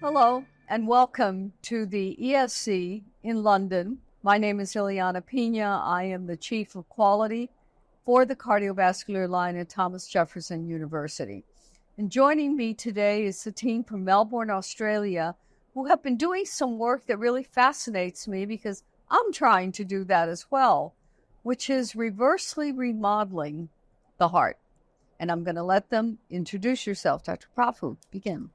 Hello and welcome to the ESC in London. My name is Ileana Piña. I am the Chief of Quality for the cardiovascular line at Thomas Jefferson University. And joining me today is the team from Melbourne, Australia, who have been doing some work that really fascinates me because I'm trying to do that as well, which is reversely remodeling the heart. And I'm going to let them introduce yourself. Dr. Prabhu, begin.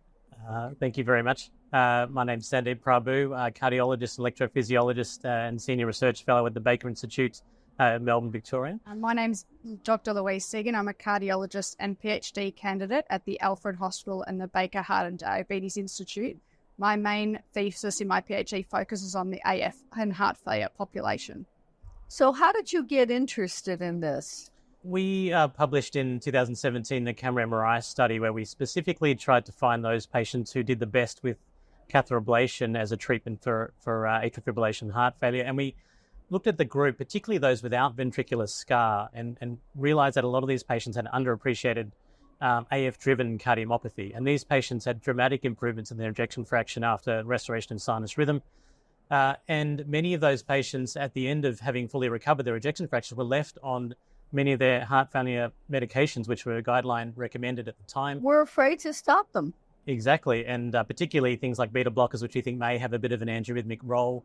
Thank you very much. My name's Sandeep Prabhu, cardiologist, electrophysiologist, and senior research fellow at the Baker Institute, Melbourne, Victoria. My name's Dr. Louise Segan. I'm a cardiologist and PhD candidate at the Alfred Hospital and the Baker Heart and Diabetes Institute. My main thesis in my PhD focuses on the AF and heart failure population. So how did you get interested in this? We published in 2017 the camera MRI study where we specifically tried to find those patients who did the best with catheter ablation as a treatment for atrial fibrillation and heart failure. And we looked at the group, particularly those without ventricular scar, and realized that a lot of these patients had underappreciated AF-driven cardiomyopathy. And these patients had dramatic improvements in their ejection fraction after restoration of sinus rhythm. And many of those patients, at the end of having fully recovered their ejection fraction, were left on many of their heart failure medications, which were guideline recommended at the time. We're afraid to stop them. Exactly, and particularly things like beta blockers, which we think may have a bit of an angiorhythmic role.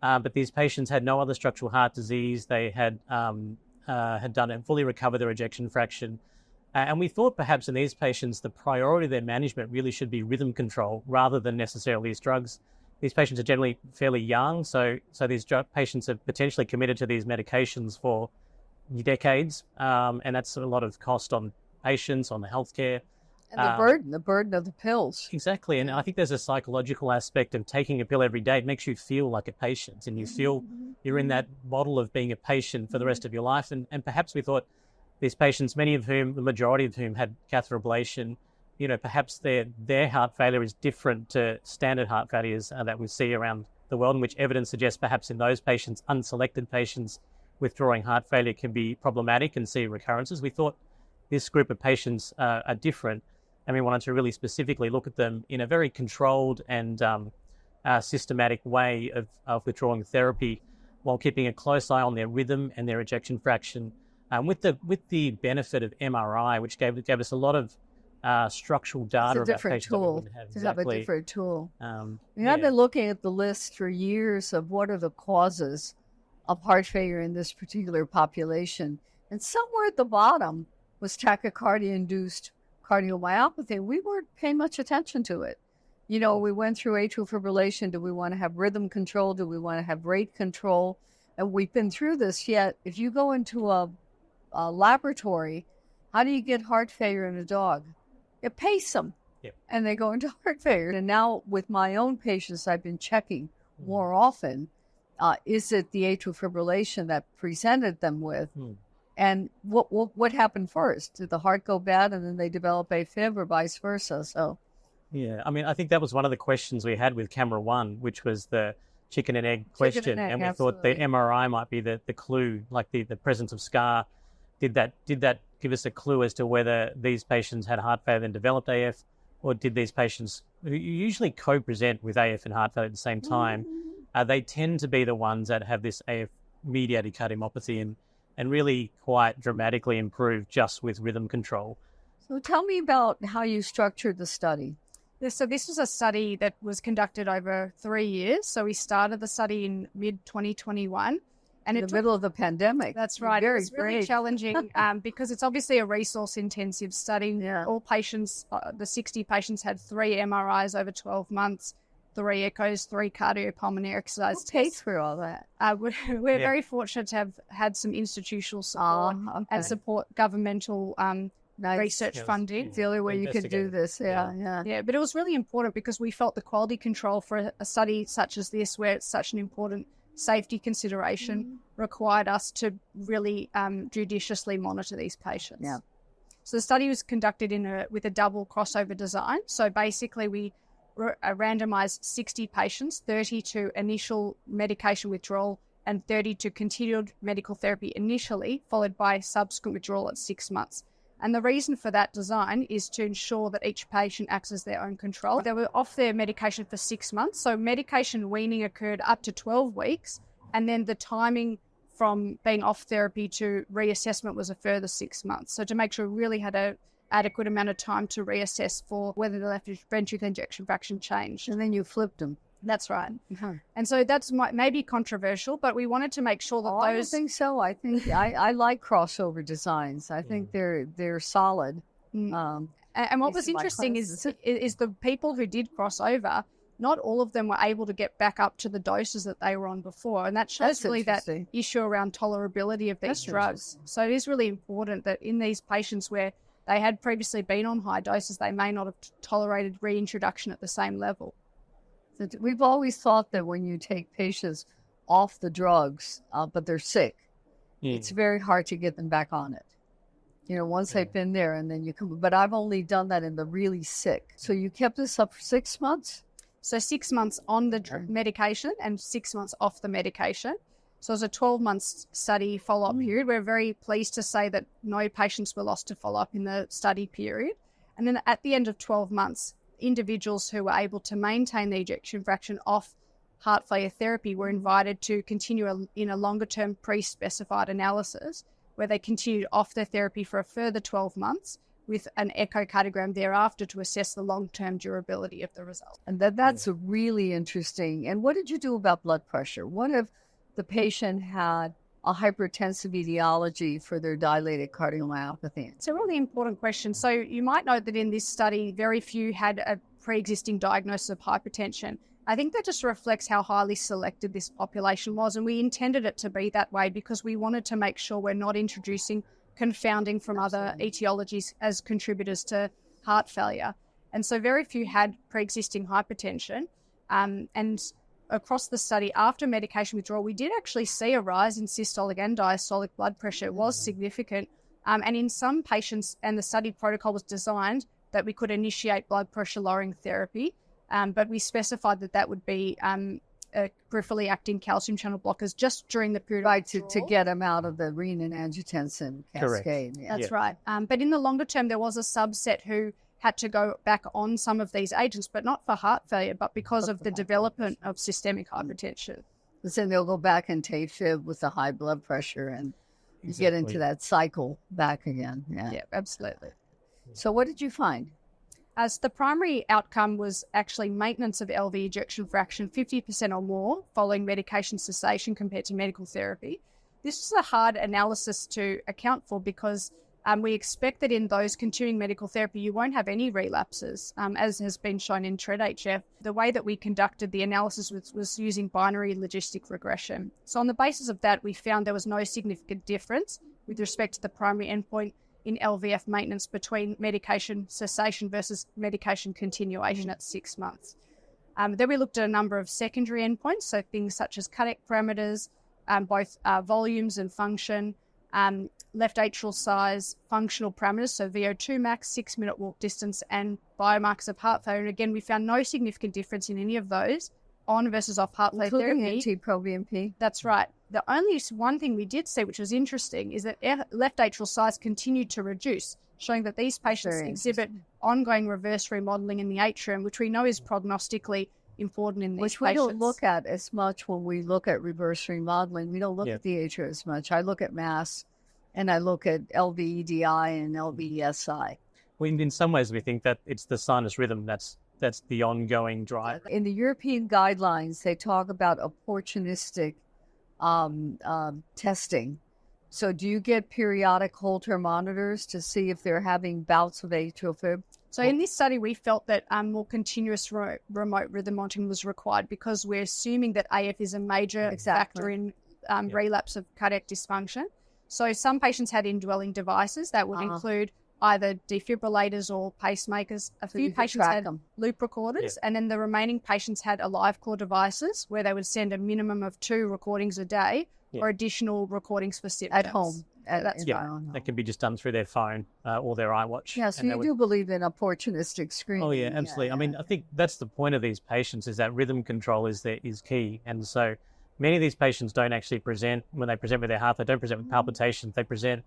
But these patients had no other structural heart disease. They had done and fully recovered their ejection fraction. And we thought perhaps in these patients, the priority of their management really should be rhythm control rather than necessarily these drugs. These patients are generally fairly young, so these patients are potentially committed to these medications for decades, and that's a lot of cost on patients, on the healthcare. And the burden of the pills. Exactly, and I think there's a psychological aspect of taking a pill every day. It makes you feel like a patient, and you feel you're in that model of being a patient for the rest of your life. And perhaps we thought these patients, many of whom, the majority of whom had catheter ablation, perhaps their heart failure is different to standard heart failures that we see around the world, in which evidence suggests perhaps in those patients, unselected patients, withdrawing heart failure can be problematic and see recurrences. We thought this group of patients are different, and we wanted to really specifically look at them in a very controlled and systematic way of withdrawing therapy while keeping a close eye on their rhythm and their ejection fraction. With the benefit of MRI, which gave us a lot of structural data about patients. It's a different tool. I've been looking at the list for years of what are the causes of heart failure in this particular population. And somewhere at the bottom was tachycardia-induced cardiomyopathy. We weren't paying much attention to it. We went through atrial fibrillation. Do we want to have rhythm control? Do we want to have rate control? And we've been through this, yet if you go into a laboratory, how do you get heart failure in a dog? You pace them, and they go into heart failure. And now with my own patients, I've been checking more often. Is it the atrial fibrillation that presented them with? And what happened first? Did the heart go bad and then they develop AFib, or vice versa? So, I think that was one of the questions we had with camera one, which was the chicken and egg question. And we absolutely. Thought the MRI might be the clue, like the presence of scar. Did that give us a clue as to whether these patients had heart failure and developed AF, or did these patients who usually co-present with AF and heart failure at the same time? They tend to be the ones that have this AF-mediated cardiomyopathy and really quite dramatically improve just with rhythm control. So tell me about how you structured the study. So this was a study that was conducted over 3 years. So we started the study in mid-2021. And in the middle of the pandemic. That's right. It was really challenging because it's obviously a resource-intensive study. Yeah. All patients, the 60 patients had 3 MRIs over 12 months, 3 echoes, 3 cardiopulmonary exercise tests. Through all that? We're very fortunate to have had some institutional support and support governmental research funding. It's the only way you can do this. Yeah, but it was really important because we felt the quality control for a study such as this, where it's such an important safety consideration, required us to really judiciously monitor these patients. Yeah. So the study was conducted with a double crossover design. So basically we randomized 60 patients, 30 to initial medication withdrawal and 30 to continued medical therapy initially, followed by subsequent withdrawal at 6 months. And the reason for that design is to ensure that each patient acts as their own control. They were off their medication for 6 months. So medication weaning occurred up to 12 weeks. And then the timing from being off therapy to reassessment was a further 6 months. So to make sure we really had an adequate amount of time to reassess for whether the left ventricular ejection fraction changed. And then you flipped them. That's right. And so that's maybe controversial, but we wanted to make sure that I don't think so. I think I like crossover designs. I think they're solid. And what was interesting is the people who did cross over, not all of them were able to get back up to the doses that they were on before. And that shows really that issue around tolerability of these drugs. So it is really important that in these patients where they had previously been on high doses, they may not have tolerated reintroduction at the same level. We've always thought that when you take patients off the drugs, but they're sick, it's very hard to get them back on it. You know, once they've been there and then you come, but I've only done that in the really sick. So you kept this up for 6 months? So 6 months on the medication and 6 months off the medication. So it was a 12-month study follow-up period. We're very pleased to say that no patients were lost to follow-up in the study period. And then at the end of 12 months, individuals who were able to maintain the ejection fraction off heart failure therapy were invited to continue in a longer-term pre-specified analysis where they continued off their therapy for a further 12 months with an echocardiogram thereafter to assess the long-term durability of the result. And that's really interesting. And what did you do about blood pressure? What if the patient had a hypertensive etiology for their dilated cardiomyopathy? It's a really important question. So you might know that in this study, very few had a pre-existing diagnosis of hypertension. I think that just reflects how highly selected this population was, and we intended it to be that way because we wanted to make sure we're not introducing confounding from other etiologies as contributors to heart failure. And so very few had pre-existing hypertension. And across the study, after medication withdrawal, we did actually see a rise in systolic and diastolic blood pressure. It was significant. And in some patients, and the study protocol was designed that we could initiate blood pressure lowering therapy, but we specified that would be peripherally acting calcium channel blockers just during the period of withdrawal. To get them out of the renin-angiotensin cascade. Yeah. That's right. But in the longer term, there was a subset who had to go back on some of these agents, but not for heart failure, but because of the development of systemic hypertension. Then they'll go back and take fib with the high blood pressure and get into that cycle back again. Yeah, absolutely. So what did you find? As the primary outcome was actually maintenance of LV ejection fraction 50% or more following medication cessation compared to medical therapy. This is a hard analysis to account for because we expect that in those continuing medical therapy, you won't have any relapses, as has been shown in TREAD-HF. The way that we conducted the analysis was using binary logistic regression. So on the basis of that, we found there was no significant difference with respect to the primary endpoint in LVF maintenance between medication cessation versus medication continuation at 6 months. Then we looked at a number of secondary endpoints, so things such as cardiac parameters, both volumes and function, left atrial size, functional parameters, so VO2 max, 6-minute walk distance, and biomarkers of heart failure. And again, we found no significant difference in any of those on versus off heart failure therapy. NT-proBNP. That's right. The only one thing we did see, which was interesting, is that left atrial size continued to reduce, showing that these patients exhibit ongoing reverse remodeling in the atrium, which we know is prognostically important in these patients. Which we don't look at as much when we look at reverse remodeling. We don't look at the atria as much. I look at mass, and I look at LVEDI and LVESI. Well, in some ways, we think that it's the sinus rhythm that's the ongoing drive. In the European guidelines, they talk about opportunistic testing. So do you get periodic Holter monitors to see if they're having bouts of atrial fib? So in this study, we felt that more continuous remote rhythm monitoring was required because we're assuming that AF is a major factor in relapse of cardiac dysfunction. So some patients had indwelling devices that would include either defibrillators or pacemakers. A few patients had loop recorders, and then the remaining patients had AliveCore devices where they would send a minimum of 2 recordings a day or additional recordings for symptoms. At home. That can be just done through their phone or their iWatch. Yeah, so you do believe in opportunistic screening. Oh, yeah, absolutely. Yeah. I mean, I think that's the point of these patients is that rhythm control is key. And so many of these patients don't actually present, when they present with their heart, they don't present with palpitations. They present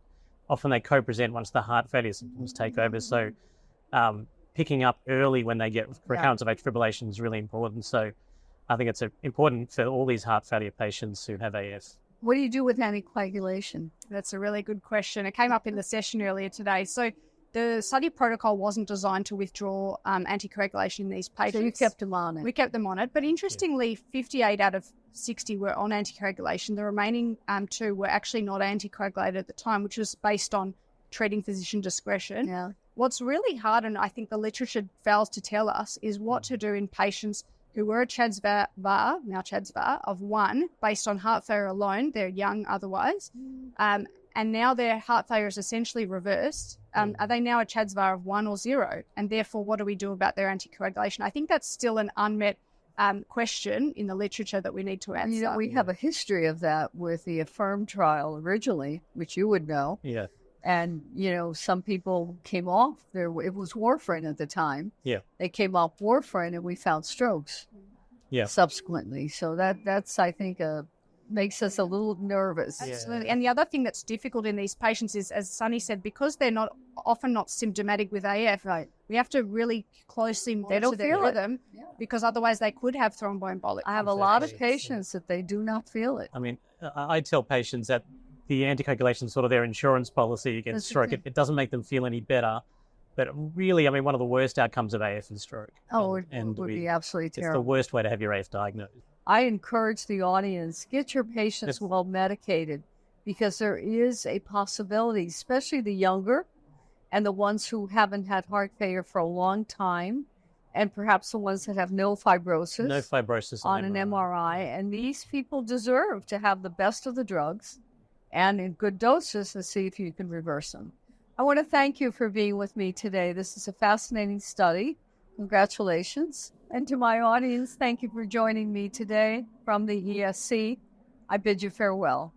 often they co-present once the heart failure symptoms take over. So picking up early when they get recurrence of atrial fibrillation is really important. So I think it's important for all these heart failure patients who have AF. What do you do with anticoagulation? That's a really good question. It came up in the session earlier today. So the study protocol wasn't designed to withdraw anticoagulation in these patients. So you kept them on it. We kept them on it. But interestingly, 58 out of 60 were on anticoagulation. The remaining 2 were actually not anticoagulated at the time, which was based on treating physician discretion. Yeah. What's really hard, and I think the literature fails to tell us, is what to do in patients who were a CHADS-VAR of 1 based on heart failure alone. They're young otherwise. And now their heart failure is essentially reversed. Are they now a CHADS-VAR of 1 or 0? And therefore, what do we do about their anticoagulation? I think that's still an unmet question in the literature that we need to answer. You know, we have a history of that with the AFFIRM trial originally, which you would know. Yeah. And, you know, some people came off there. It was warfarin at the time. Yeah. They came off warfarin and we found strokes subsequently. So that's, I think, makes us a little nervous. Absolutely. And the other thing that's difficult in these patients is, as Sunny said, because they're often not symptomatic with AF, Right. we have to really closely monitor their rhythm because otherwise they could have thromboembolic. I have a lot of patients that they do not feel it. I mean, I tell patients that the anticoagulation is sort of their insurance policy against stroke. It doesn't make them feel any better. But really, I mean, one of the worst outcomes of AF is stroke. Oh, it would be absolutely terrible. It's the worst way to have your AF diagnosed. I encourage the audience, get your patients well medicated, because there is a possibility, especially the younger and the ones who haven't had heart failure for a long time, and perhaps the ones that have no fibrosis on an MRI. And these people deserve to have the best of the drugs and in good doses to see if you can reverse them. I want to thank you for being with me today. This is a fascinating study. Congratulations. And to my audience, thank you for joining me today from the ESC. I bid you farewell.